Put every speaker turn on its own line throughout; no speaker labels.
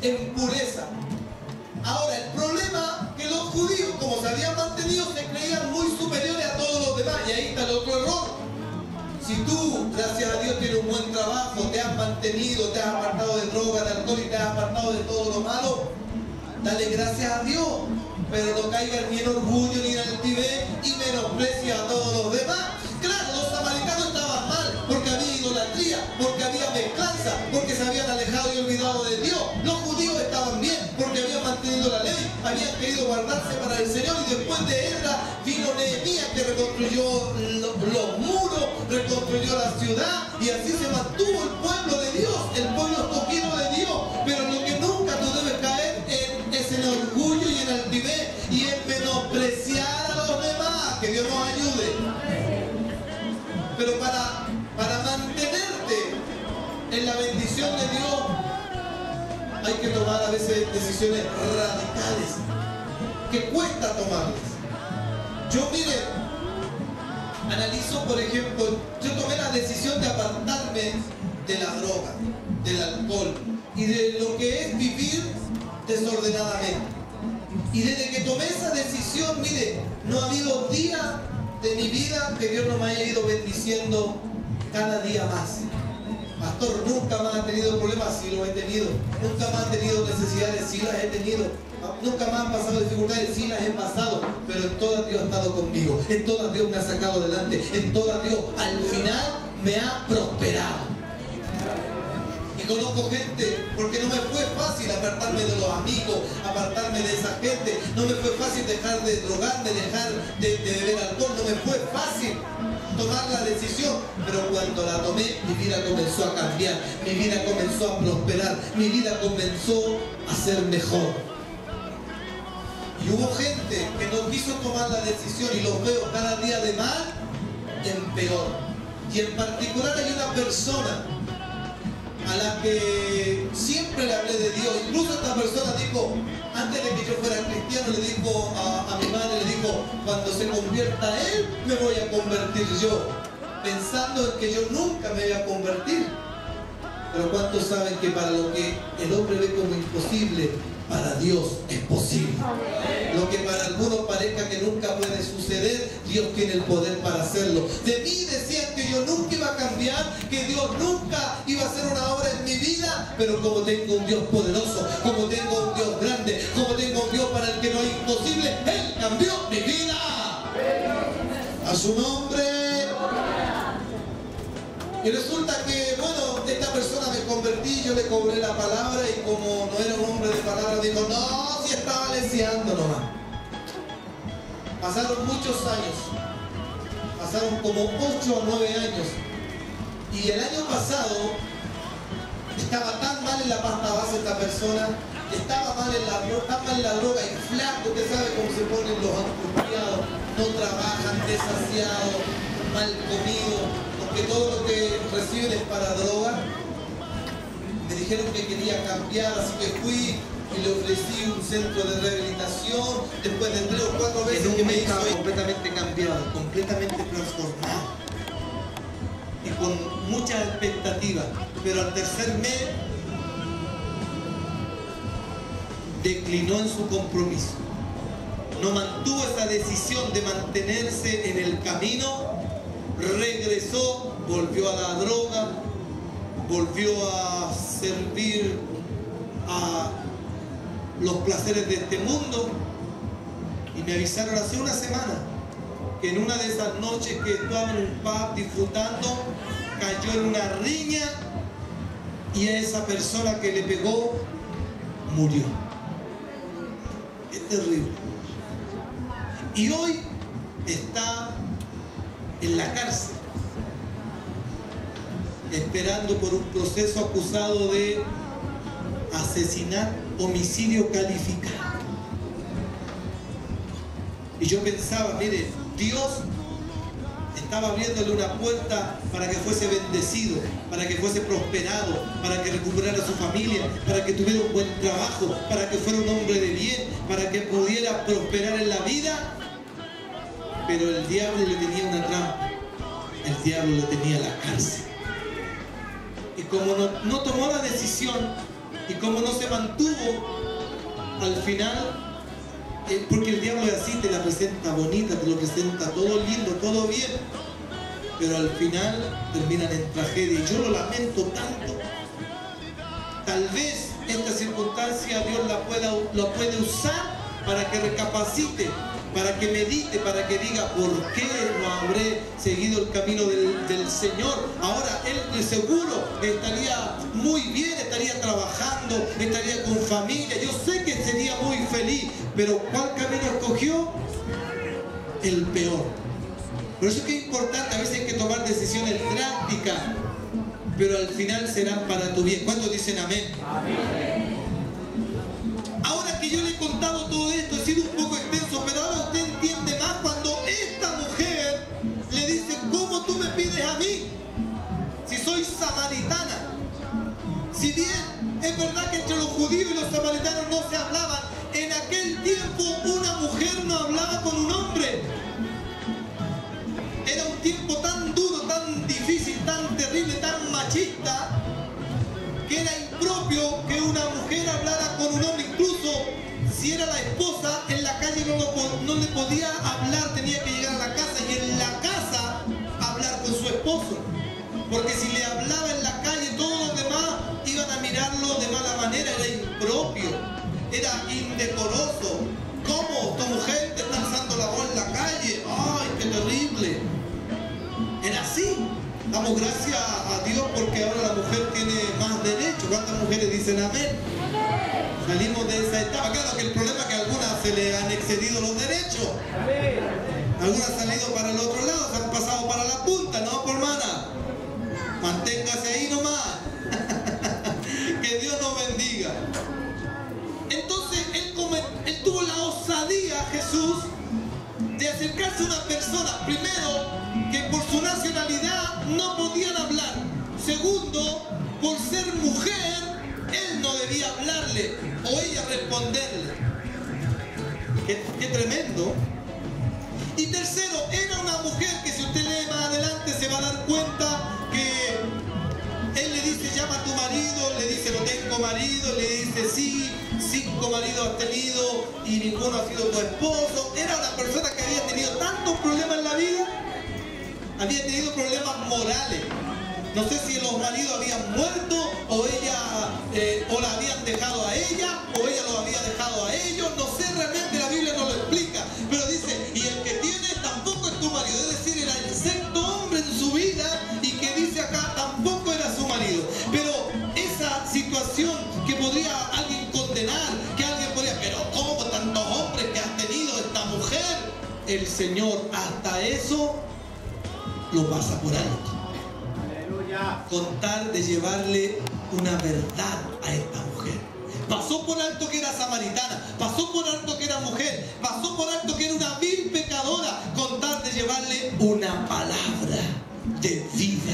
en pureza. Ahora, el problema es que los judíos, como se habían mantenido, se creían muy superiores a todos los demás. Y ahí está el otro error. Si tú, gracias a Dios, tienes un buen trabajo, te has mantenido, te has apartado de droga, de alcohol y te has apartado de todo lo malo, dale gracias a Dios. Pero no caigas ni en orgullo ni en altivez y menosprecia a todos los demás. Claro, los samaritanos estaban mal porque había idolatría, porque había mezclanza, porque se habían alejado y olvidado de Dios. Los judíos estaban bien porque habían mantenido la ley, habían querido guardarse para el Señor, y después de Esdras vino Nehemías, que reconstruyó los muros, reconstruyó la ciudad, y así se mantuvo el pueblo de Dios, el pueblo escogido de Dios. Pero lo que nunca tú debes caer es en orgullo y en altivez y en menospreciar a los demás. Que Dios nos ayude. Pero para mantenerte en la bendición de Dios hay que tomar a veces decisiones radicales que cuesta tomarlas. Yo, mire, analizo, por ejemplo, yo tomé la decisión de apartarme de la droga, del alcohol y de lo que es vivir desordenadamente. Y desde que tomé esa decisión, mire, no ha habido día de mi vida que Dios no me haya ido bendiciendo cada día más. Pastor, nunca más ha tenido problemas, sí los he tenido. Nunca más ha tenido necesidades, sí las he tenido. Nunca más han pasado dificultades, sí las he pasado. Pero en todas Dios ha estado conmigo. En todas Dios me ha sacado adelante. En todas Dios al final me ha prosperado. Y conozco gente, porque no me fue fácil apartarme de los amigos, apartarme de esa gente. No me fue fácil dejar de drogarme, dejar de beber alcohol. No me fue fácil tomar la decisión, pero cuando la tomé, mi vida comenzó a cambiar, mi vida comenzó a prosperar, mi vida comenzó a ser mejor. Y hubo gente que no quiso tomar la decisión, y los veo cada día de mal en peor. Y en particular hay una persona a la que siempre le hablé de Dios. Incluso esta persona dijo, antes de que yo fuera cristiano, le dijo a mi madre, le dijo, cuando se convierta él, me voy a convertir yo, pensando en que yo nunca me iba a convertir. Pero ¿cuántos saben que para lo que el hombre ve como imposible, para Dios es posible? Lo que para algunos parezca que nunca puede suceder, Dios tiene el poder para hacerlo. De mí decían que yo nunca iba a cambiar, que Dios nunca iba a hacer una obra en mi vida, pero como tengo un Dios poderoso, como tengo un Dios grande, como tengo un Dios para el que no hay imposible, Él cambió mi vida. A su nombre. Y resulta que, bueno, esta persona me convertí, yo le cobré la palabra, y como no era un hombre de palabra, dijo, no, si estaba leseando nomás. Pasaron muchos años, pasaron como 8 o 9 años, y el año pasado estaba tan mal en la pasta base esta persona, estaba mal en la droga, y flaco, usted sabe cómo se ponen los angustiados, no trabajan, desasiados, mal comidos, que todo lo que reciben es para droga. Me dijeron que quería cambiar, así que fui y le ofrecí un centro de rehabilitación. Después de 3 o 4 veces que me hizo completamente cambiado, completamente transformado y con mucha expectativa. Pero al tercer mes declinó en su compromiso, no mantuvo esa decisión de mantenerse en el camino. Regresó, volvió a la droga, volvió a servir a los placeres de este mundo, y me avisaron hace una semana que en una de esas noches que estaba en un pub disfrutando, cayó en una riña y esa persona que le pegó murió. Es terrible. Y hoy está en la cárcel, esperando por un proceso, acusado de asesinato, homicidio calificado. Y yo pensaba, mire, Dios estaba abriéndole una puerta para que fuese bendecido, para que fuese prosperado, para que recuperara su familia, para que tuviera un buen trabajo, para que fuera un hombre de bien, para que pudiera prosperar en la vida. Pero el diablo le tenía una trampa, el diablo le tenía la cárcel. Y como no tomó la decisión Y como no se mantuvo, al final, porque el diablo es así, te la presenta bonita, te lo presenta todo lindo, todo bien, pero al final terminan en tragedia. Y yo lo lamento tanto. Tal vez esta circunstancia Dios la puede usar para que recapacite, para que medite, para que diga por qué no habré seguido el camino del Señor. Ahora él de seguro estaría muy bien, estaría trabajando, estaría con familia. Yo sé que sería muy feliz, pero ¿cuál camino escogió? El peor. Por eso es que es importante, a veces hay que tomar decisiones drásticas, pero al final serán para tu bien. ¿Cuántos dicen amén? Amén. Ahora que yo le he contado todo esto, he sido un poco extenso, pero ahora usted entiende más cuando esta mujer le dice: ¿cómo tú me pides a mí? Si soy samaritana. Si bien es verdad que entre los judíos y los samaritanos no se hablaban, en aquel tiempo una mujer no hablaba con un hombre. Era un tiempo tan duro, tan difícil, tan terrible, tan machista, que era impropio que una mujer hablara con un hombre. Incluso si era la esposa, en la calle no le podía hablar, tenía que llegar a la casa y en la casa hablar con su esposo. Porque si le hablaba en la calle, todos los demás iban a mirarlo de mala manera. Era impropio, era indecoroso. ¿Cómo? Tu mujer te está alzando la voz en la calle. ¡Ay, qué terrible! Era así. Damos gracias a Dios porque ahora la mujer tiene más derechos. ¿Cuántas mujeres dicen amén? Salimos de esa etapa. Claro que el problema es que a algunas se le han excedido los derechos. Algunas han salido para el otro lado, se han pasado para la punta, ¿no, por hermana? Manténgase ahí nomás. Que Dios nos bendiga. Entonces él tuvo la osadía, Jesús, de acercarse a una persona, primero, que por su nacionalidad no podían hablar. Segundo, por ser mujer, él no debía hablarle o ella responderle. Qué tremendo. Y tercero, era una mujer que, si usted lee más adelante, se va a dar cuenta que él le dice: llama a tu marido, le dice: no tengo marido, le dice: sí, 5 maridos has tenido y ninguno ha sido tu esposo. Era una persona que había tenido tantos problemas en la vida, había tenido problemas morales. No sé si los maridos habían muerto o o la habían dejado a ella o ella los había dejado a ellos. No sé, realmente la Biblia no lo explica, pero dice: y el que tiene tampoco es tu marido. Es decir, era el 6º hombre en su vida, y que dice acá tampoco era su marido. Pero esa situación que podría alguien condenar, que alguien podría: pero ¿cómo tantos hombres que has tenido esta mujer? El Señor hasta eso lo pasa por alto, con tal de llevarle una verdad a esta mujer. Pasó por alto que era samaritana, pasó por alto que era mujer, pasó por alto que era una vil pecadora, con tal de llevarle una palabra de vida.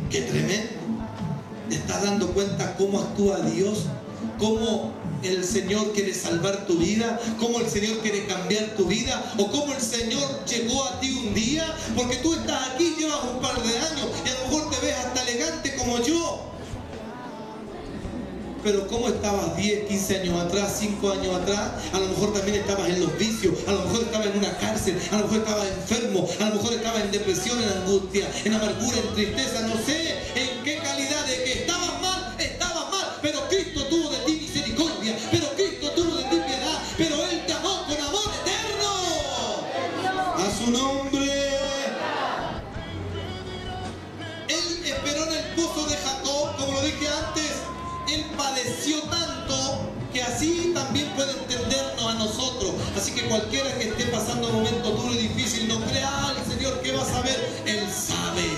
¡Qué tremendo! ¿Te estás dando cuenta cómo actúa Dios? ¿Cómo el Señor quiere salvar tu vida? ¿Cómo el Señor quiere cambiar tu vida? ¿O cómo el Señor llegó a ti un día? Porque tú estás aquí, llevas un par de años y a lo mejor te ves hasta elegante como yo. Pero ¿cómo estabas 10, 15 años atrás, 5 años atrás? A lo mejor también estabas en los vicios, a lo mejor estabas en una cárcel, a lo mejor estabas enfermo, a lo mejor estabas en depresión, en angustia, en amargura, en tristeza. No sé en qué calidad de que estabas mal, pero Cristo tuvo de ti misericordia, pero Cristo tuvo de ti piedad, pero Él te amó con amor eterno. A su nombre. Él esperó en el pozo de Jacob, como lo dije antes. Él padeció tanto que así también puede entendernos a nosotros. Así que cualquiera que esté pasando un momento duro y difícil, no crea al Señor que va a saber. Él sabe,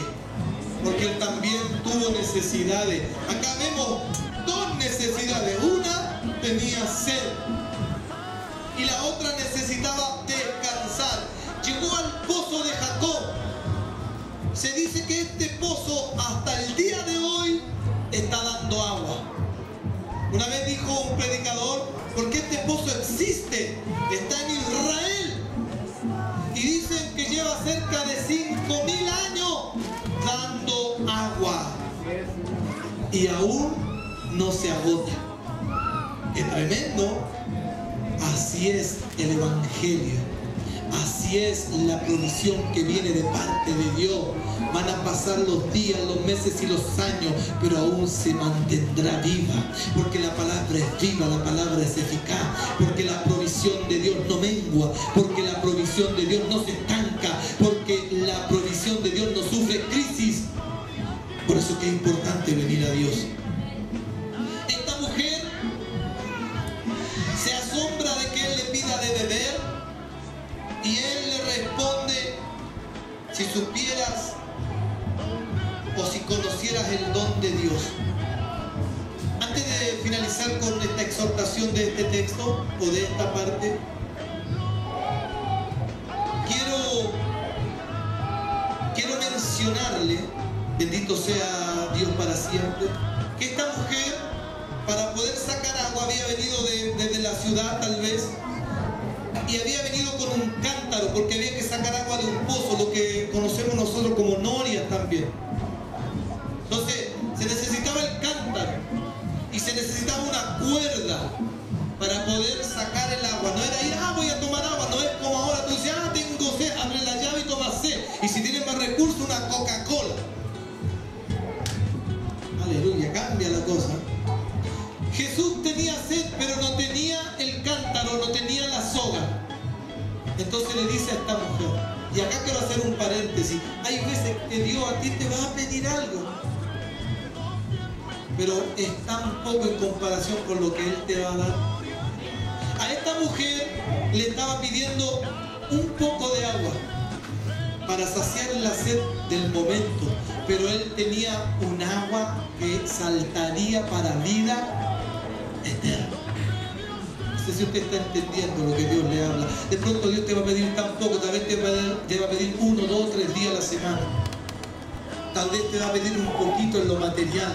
porque Él también tuvo necesidades. Acá vemos 2 necesidades. Una tenía sed y la otra necesitaba descansar. Llegó al pozo de Jacob. Se dice que este pozo hasta el día de hoy está dando agua. Una vez dijo un predicador: porque este pozo existe, está en Israel, y dicen que lleva cerca de 5.000 años dando agua, y aún no no se agota. Es tremendo. Así es el Evangelio. Así es la provisión que viene de parte de Dios. Van a pasar los días, los meses y los años, pero aún se mantendrá viva, porque la palabra es viva, la palabra es eficaz, porque la provisión de Dios no mengua, porque la provisión de Dios no se estanca, porque la provisión de Dios no sufre crisis. Por eso que es importante venir a Dios. Esta mujer se asombra de que Él le pida de beber. Y Él le responde: si supieras o si conocieras el don de Dios. Antes de finalizar con esta exhortación de este texto o de esta parte, quiero mencionarle, bendito sea Dios para siempre, que esta mujer, para poder sacar agua, había venido desde la ciudad tal vez, y había venido con un cántaro, porque había que sacar agua de un pozo, lo que conocemos nosotros como norias también. Entonces se necesitaba el cántaro y se necesitaba una cuerda para poder sacar el agua. No era ir, voy a tomar agua. No es como ahora, tú dices, tengo sed, abre la llave y tomas sed. Y si tienes más recursos, una Coca-Cola. Aleluya, cambia la cosa. Jesús tenía sed, pero no tenía el cántaro, no tenía la soga. Entonces le dice a esta mujer, y acá quiero hacer un paréntesis, hay veces que Dios a ti te va a pedir algo, pero es tan poco en comparación con lo que Él te va a dar. A esta mujer le estaba pidiendo un poco de agua para saciar la sed del momento, pero Él tenía un agua que saltaría para vida eterna. No sé si usted está entendiendo lo que Dios le habla. De pronto Dios te va a pedir tan poco, tal vez te va a pedir 1, 2, 3 días a la semana. Tal vez te va a pedir un poquito en lo material.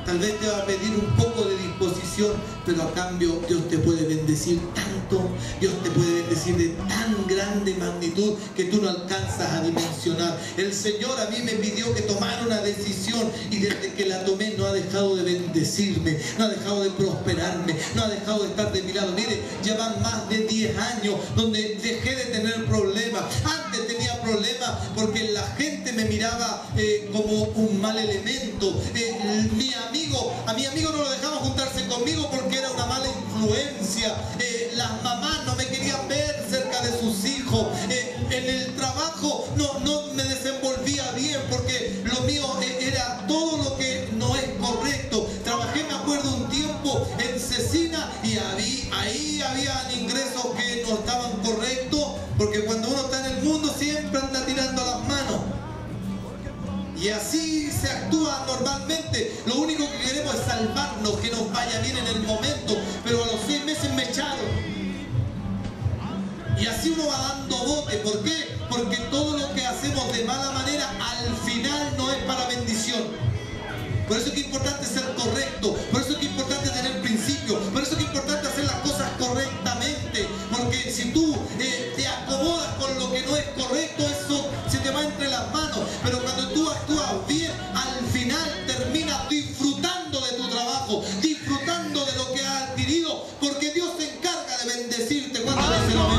Tal vez te va a pedir un poco de disposición, pero a cambio Dios te puede bendecir tanto, Dios te puede bendecir de tan grande magnitud que tú no alcanzas a dimensionar. El Señor a mí me pidió que tomara una decisión y desde que la tomé no ha dejado de bendecirme, no ha dejado de prosperarme, no ha dejado de estar de mi lado. Mire, ya van más de 10 años donde dejé de tener problemas. Antes tenía problemas porque la gente me miraba como un mal elemento. A mi amigo no lo dejaban juntarse conmigo porque era una mala influencia. Las mamás no me querían ver cerca de sus hijos. En el trabajo no me desenvolvía bien porque lo mío era todo lo que no es correcto. Trabajé, me acuerdo, un tiempo en Cecina y ahí había ingresos que no estaban correctos, porque cuando uno está en el mundo siempre anda tirando las manos. Y así se actúa normalmente. Lo único que queremos es salvarnos, que nos vaya bien en el momento. Pero a los 6 meses me echaron. Y así uno va dando bote. ¿Por qué? Porque todo lo que hacemos de mala manera al final no es para bendición. Por eso es que es importante ser correcto. Por eso es que es importante tener principios. Por eso es que es importante hacer las cosas correctamente. Porque si tú te acomodas con lo que no es correcto, eso se te va entre las manos. Pero cuando tú actúas bien, al final terminas disfrutando de tu trabajo, disfrutando de lo que has adquirido, porque Dios se encarga de bendecirte cuando se lo